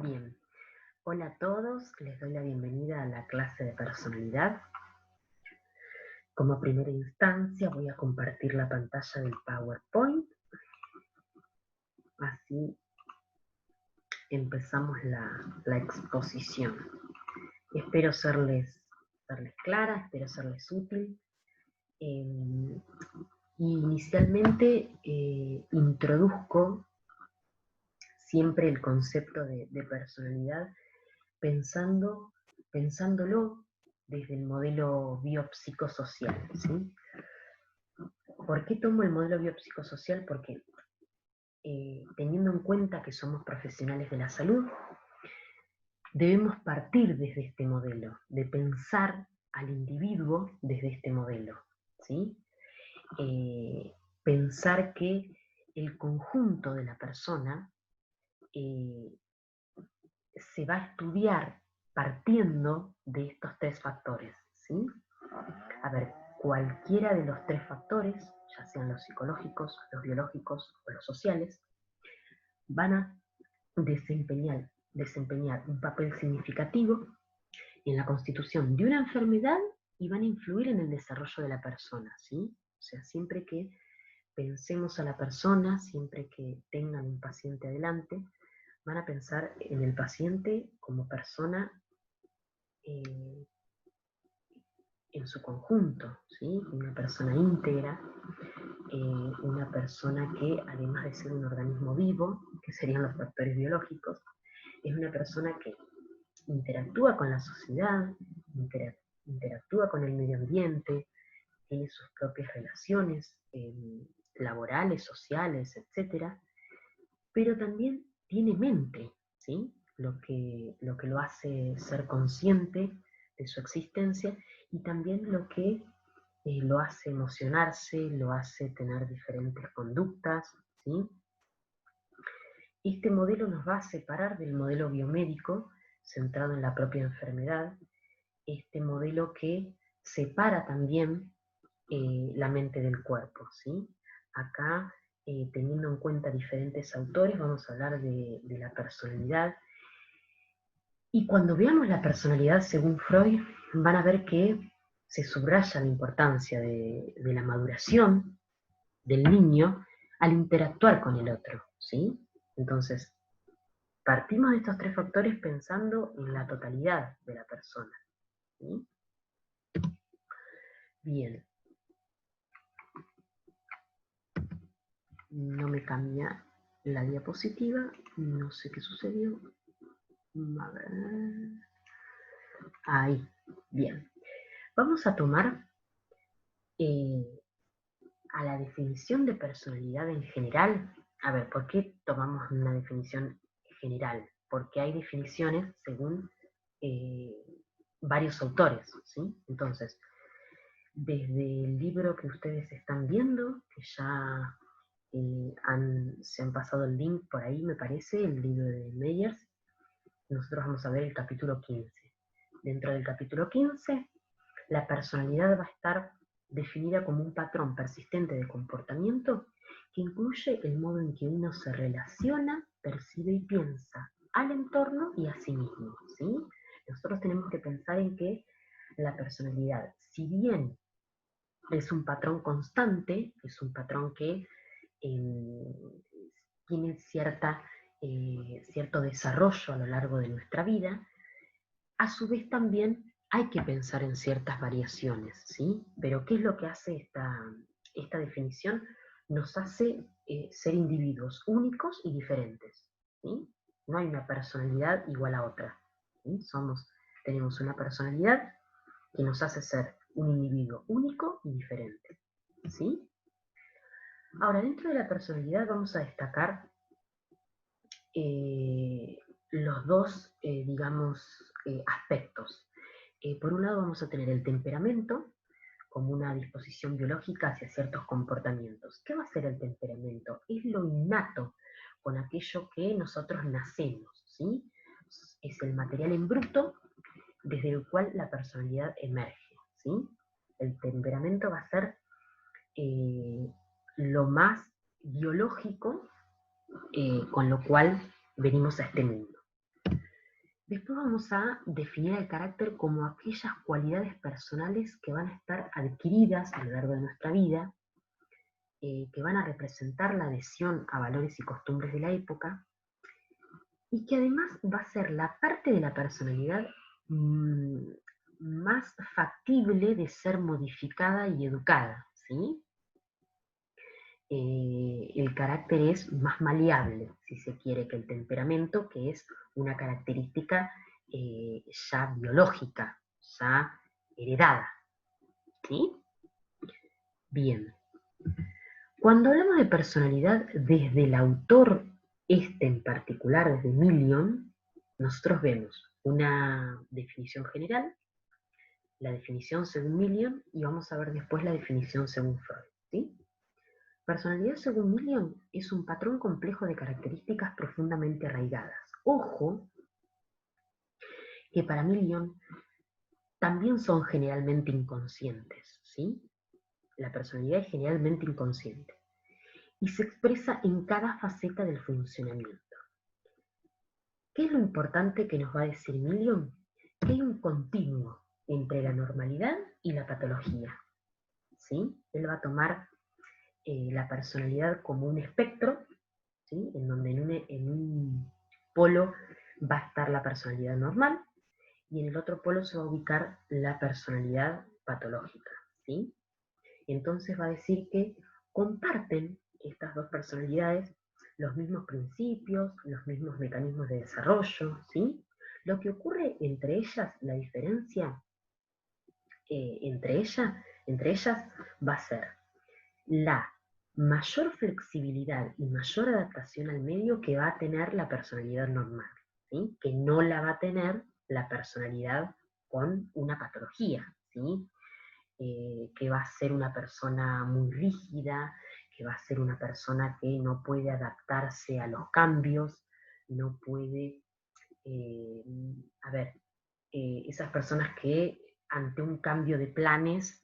Bien, hola a todos, les doy la bienvenida a la clase de personalidad. Como primera instancia voy a compartir la pantalla del PowerPoint, así empezamos la exposición. Espero serles clara, espero serles útil. Inicialmente introduzco siempre el concepto de personalidad pensándolo desde el modelo biopsicosocial, ¿sí? ¿Por qué tomo el modelo biopsicosocial? Porque teniendo en cuenta que somos profesionales de la salud, debemos partir desde este modelo, de pensar al individuo desde este modelo, ¿sí? Pensar que el conjunto de la persona se va a estudiar partiendo de estos tres factores, ¿sí? A ver, cualquiera de los tres factores, ya sean los psicológicos, los biológicos o los sociales, van a desempeñar un papel significativo en la constitución de una enfermedad y van a influir en el desarrollo de la persona, ¿sí? O sea, siempre que pensemos a la persona, siempre que tengan un paciente adelante, van a pensar en el paciente como persona en su conjunto, ¿sí? Una persona íntegra, una persona que, además de ser un organismo vivo, que serían los factores biológicos, es una persona que interactúa con la sociedad, interactúa con el medio ambiente, tiene sus propias relaciones laborales, sociales, etc. Pero también tiene mente, ¿sí? Lo que lo hace ser consciente de su existencia y también lo que lo hace emocionarse, lo hace tener diferentes conductas, ¿sí? Este modelo nos va a separar del modelo biomédico centrado en la propia enfermedad, este modelo que separa también la mente del cuerpo, ¿sí? Acá, teniendo en cuenta diferentes autores, vamos a hablar de la personalidad. Y cuando veamos la personalidad según Freud, van a ver que se subraya la importancia de la maduración del niño al interactuar con el otro, ¿sí? Entonces, partimos de estos tres factores pensando en la totalidad de la persona, ¿sí? Bien. No me cambia la diapositiva, no sé qué sucedió. A ver. Ahí, bien. Vamos a tomar a la definición de personalidad en general. A ver, ¿por qué tomamos una definición general? Porque hay definiciones según varios autores, ¿sí? Entonces, desde el libro que ustedes están viendo, que ya se han pasado el link por ahí, me parece, el libro de Meyers, nosotros vamos a ver el capítulo 15. Dentro del capítulo 15, la personalidad va a estar definida como un patrón persistente de comportamiento que incluye el modo en que uno se relaciona, percibe y piensa al entorno y a sí mismo, ¿sí? Nosotros tenemos que pensar en que la personalidad, si bien es un patrón constante, es un patrón que tiene cierto desarrollo a lo largo de nuestra vida, a su vez también hay que pensar en ciertas variaciones, ¿sí? Pero ¿qué es lo que hace esta definición? Nos hace ser individuos únicos y diferentes, ¿sí? No hay una personalidad igual a otra, ¿sí? Tenemos una personalidad que nos hace ser un individuo único y diferente, ¿sí? Ahora, dentro de la personalidad vamos a destacar los dos, digamos, aspectos. Por un lado vamos a tener el temperamento como una disposición biológica hacia ciertos comportamientos. ¿Qué va a ser el temperamento? Es lo innato con aquello que nosotros nacemos, ¿sí? Es el material en bruto desde el cual la personalidad emerge, ¿sí? El temperamento va a ser lo más biológico con lo cual venimos a este mundo. Después vamos a definir el carácter como aquellas cualidades personales que van a estar adquiridas a lo largo de nuestra vida, que van a representar la adhesión a valores y costumbres de la época, y que además va a ser la parte de la personalidad más factible de ser modificada y educada, ¿sí? El carácter es más maleable, si se quiere, que el temperamento, que es una característica ya biológica, ya heredada, ¿sí? Bien. Cuando hablamos de personalidad desde el autor, en particular, desde Million, nosotros vemos una definición general, la definición según Million, y vamos a ver después la definición según Freud, ¿sí? Personalidad según Million es un patrón complejo de características profundamente arraigadas. Ojo, que para Million también son generalmente inconscientes, ¿sí? La personalidad es generalmente inconsciente y se expresa en cada faceta del funcionamiento. ¿Qué es lo importante que nos va a decir Million? Que hay un continuo entre la normalidad y la patología, ¿sí? Él va a tomar la personalidad como un espectro, ¿sí? En donde en un polo va a estar la personalidad normal y en el otro polo se va a ubicar la personalidad patológica, ¿sí? Entonces va a decir que comparten estas dos personalidades los mismos principios, los mismos mecanismos de desarrollo, ¿sí? Lo que ocurre entre ellas, la diferencia entre ellas va a ser la mayor flexibilidad y mayor adaptación al medio que va a tener la personalidad normal, ¿sí? Que no la va a tener la personalidad con una patología, ¿sí? Que va a ser una persona muy rígida, que va a ser una persona que no puede adaptarse a los cambios, no puede, eh, a ver, esas personas que ante un cambio de planes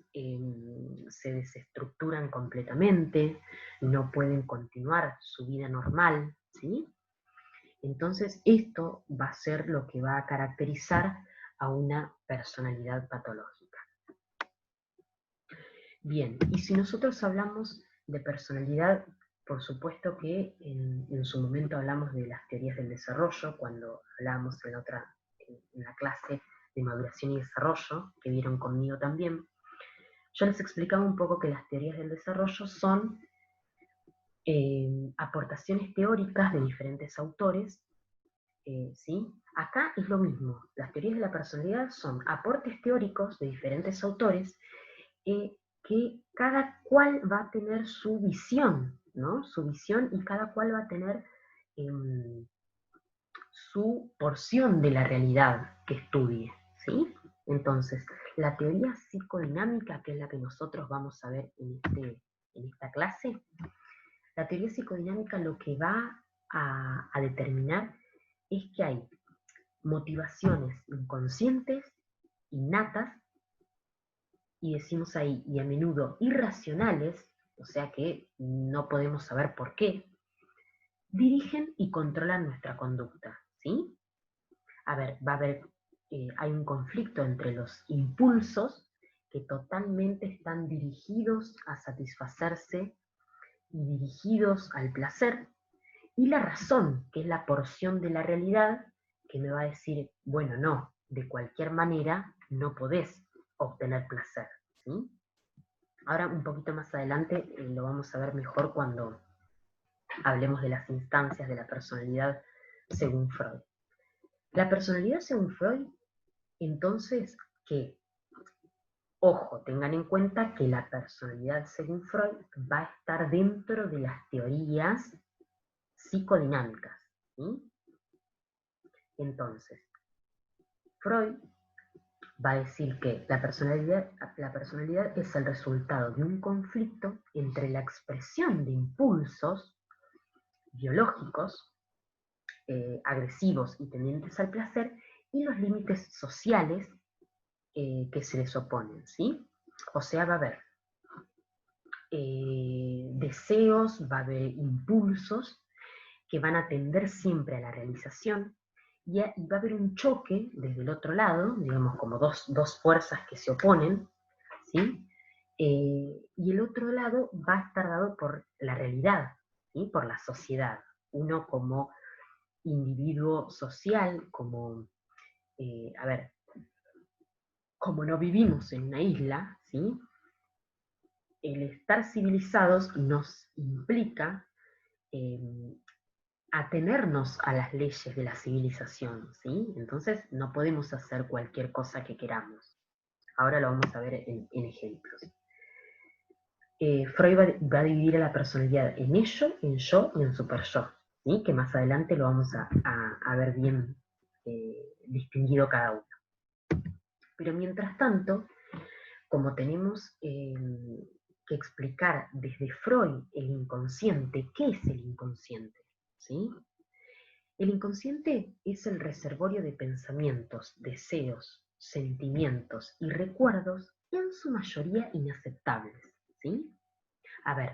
se desestructuran completamente, no pueden continuar su vida normal, ¿sí? Entonces esto va a ser lo que va a caracterizar a una personalidad patológica. Bien, y si nosotros hablamos de personalidad, por supuesto que en su momento hablamos de las teorías del desarrollo, cuando hablábamos en la clase de maduración y desarrollo, que vieron conmigo también, yo les explicaba un poco que las teorías del desarrollo son aportaciones teóricas de diferentes autores, ¿sí? Acá es lo mismo, las teorías de la personalidad son aportes teóricos de diferentes autores que cada cual va a tener su visión, ¿no? Su visión y cada cual va a tener eh, su porción de la realidad que estudie, ¿sí? Entonces, la teoría psicodinámica, que es la que nosotros vamos a ver en esta clase, la teoría psicodinámica lo que va a determinar es que hay motivaciones inconscientes, innatas, y decimos ahí, y a menudo irracionales, o sea que no podemos saber por qué, dirigen y controlan nuestra conducta, ¿sí? A ver, hay un conflicto entre los impulsos que totalmente están dirigidos a satisfacerse y dirigidos al placer, y la razón, que es la porción de la realidad que me va a decir, bueno, no, de cualquier manera no podés obtener placer, ¿sí? Ahora, un poquito más adelante, lo vamos a ver mejor cuando hablemos de las instancias de la personalidad según Freud. La personalidad según Freud, entonces, que, ojo, tengan en cuenta que la personalidad según Freud va a estar dentro de las teorías psicodinámicas, ¿sí? Entonces, Freud va a decir que la personalidad es el resultado de un conflicto entre la expresión de impulsos biológicos, agresivos y tendientes al placer, y los límites sociales que se les oponen, ¿sí? O sea, va a haber deseos, va a haber impulsos que van a tender siempre a la realización y va a haber un choque desde el otro lado, digamos como dos fuerzas que se oponen, ¿sí? Y el otro lado va a estar dado por la realidad, ¿sí? Por la sociedad. Uno como individuo social, como, a ver, como no vivimos en una isla, ¿sí? El estar civilizados nos implica eh, atenernos a las leyes de la civilización, ¿sí? Entonces no podemos hacer cualquier cosa que queramos. Ahora lo vamos a ver en ejemplos. Freud va a dividir a la personalidad en ello, en yo y en super yo, ¿sí? Que más adelante lo vamos a ver bien distinguido cada uno. Pero mientras tanto, como tenemos que explicar desde Freud el inconsciente, ¿qué es el inconsciente? ¿Sí? El inconsciente es el reservorio de pensamientos, deseos, sentimientos y recuerdos, en su mayoría inaceptables. ¿Sí? A ver,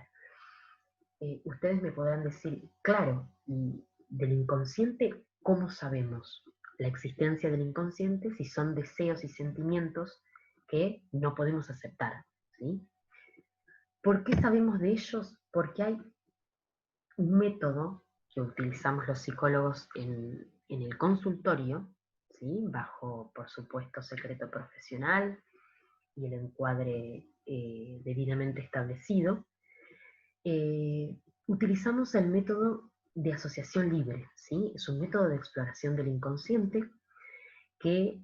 ustedes me podrán decir, claro, y del inconsciente, ¿cómo sabemos la existencia del inconsciente si son deseos y sentimientos que no podemos aceptar? ¿Sí? ¿Por qué sabemos de ellos? Porque hay un método que utilizamos los psicólogos en el consultorio, ¿sí? Bajo, por supuesto, secreto profesional y el encuadre debidamente establecido. Utilizamos el método de asociación libre, ¿sí? Es un método de exploración del inconsciente que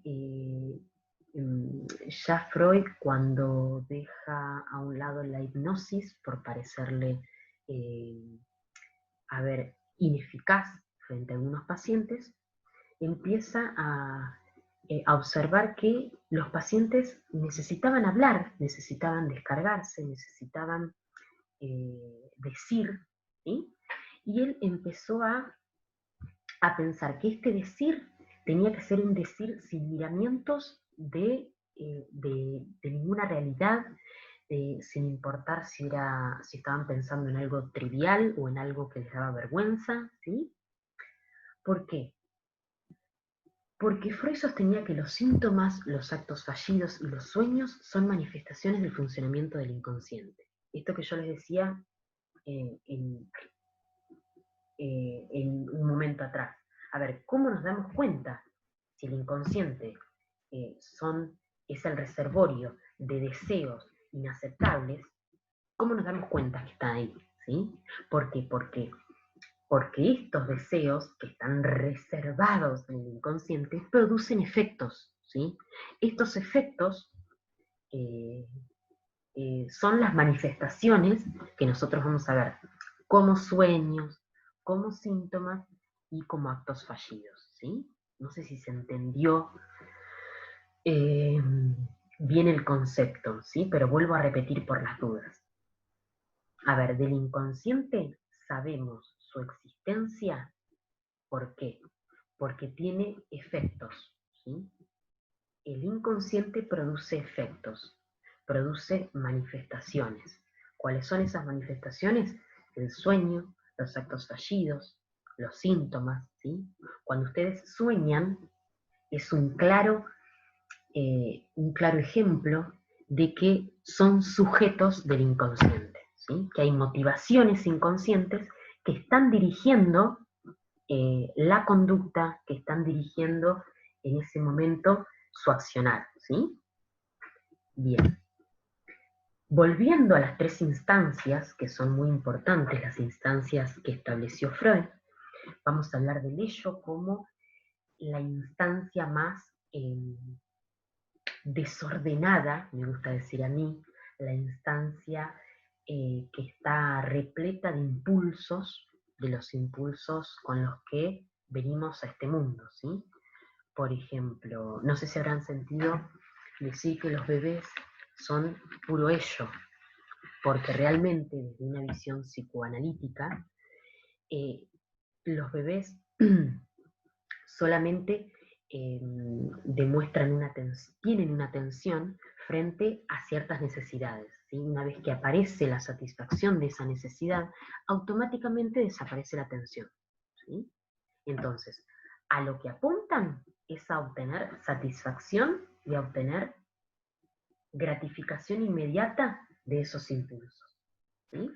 ya Freud, cuando deja a un lado la hipnosis por parecerle ineficaz frente a algunos pacientes, empieza a observar que los pacientes necesitaban hablar, necesitaban descargarse, necesitaban decir, ¿sí? Y él empezó a pensar que este decir tenía que ser un decir sin miramientos de ninguna realidad, sin importar si estaban pensando en algo trivial o en algo que les daba vergüenza, ¿sí? ¿Por qué? Porque Freud sostenía que los síntomas, los actos fallidos y los sueños son manifestaciones del funcionamiento del inconsciente. Esto que yo les decía eh, en, en un momento atrás. A ver, ¿cómo nos damos cuenta si el inconsciente es el reservorio de deseos inaceptables? ¿Cómo nos damos cuenta que está ahí? ¿Sí? ¿Por qué? Porque estos deseos que están reservados en el inconsciente producen efectos, ¿sí? Estos efectos eh, son las manifestaciones que nosotros vamos a ver como sueños, como síntomas y como actos fallidos, ¿sí? No sé si se entendió eh, bien el concepto, ¿sí? Pero vuelvo a repetir por las dudas. A ver, del inconsciente sabemos su existencia. ¿Por qué? Porque tiene efectos, ¿sí? El inconsciente produce efectos, produce manifestaciones. ¿Cuáles son esas manifestaciones? El sueño, los actos fallidos, los síntomas, ¿sí? Cuando ustedes sueñan, es un claro ejemplo de que son sujetos del inconsciente, ¿sí? Que hay motivaciones inconscientes que están dirigiendo la conducta, que están dirigiendo en ese momento su accionar, ¿sí? Bien. Volviendo a las tres instancias, que son muy importantes, las instancias que estableció Freud, vamos a hablar del ello como la instancia más desordenada, me gusta decir a mí, la instancia que está repleta de impulsos, de los impulsos con los que venimos a este mundo, ¿sí? Por ejemplo, no sé si habrán sentido decir que los bebés son puro ello, porque realmente desde una visión psicoanalítica, los bebés solamente tienen una tensión frente a ciertas necesidades, ¿sí? Una vez que aparece la satisfacción de esa necesidad, automáticamente desaparece la tensión, ¿sí? Entonces, a lo que apuntan es a obtener satisfacción y a obtener gratificación inmediata de esos impulsos, ¿sí?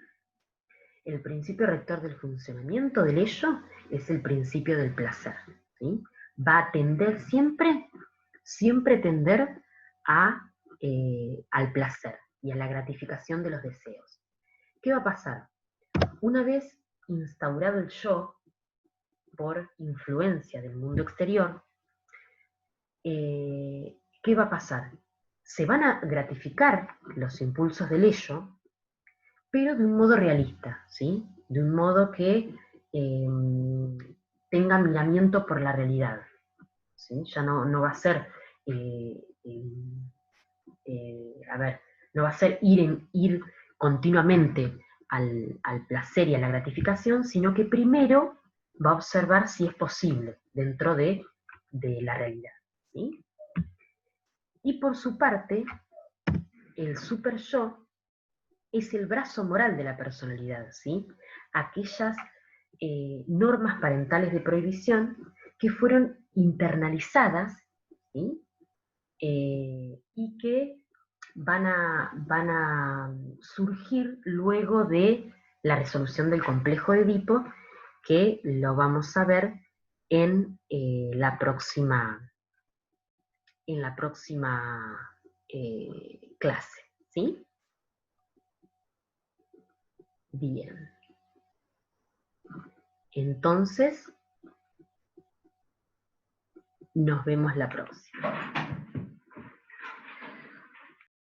El principio rector del funcionamiento del ello es el principio del placer, ¿sí? Va a tender siempre tender al placer y a la gratificación de los deseos. ¿Qué va a pasar? Una vez instaurado el yo por influencia del mundo exterior, ¿qué va a pasar? Se van a gratificar los impulsos del ello, pero de un modo realista, ¿sí? De un modo que tenga miramiento por la realidad, ¿sí? Ya no va a ser, no va a ser ir continuamente al placer y a la gratificación, sino que primero va a observar si es posible dentro de la realidad, ¿sí? Y por su parte, el super yo es el brazo moral de la personalidad, ¿sí? Aquellas normas parentales de prohibición que fueron internalizadas, ¿sí? Y que van a surgir luego de la resolución del complejo de Edipo, que lo vamos a ver en la próxima clase, ¿sí? Bien. Entonces, nos vemos la próxima.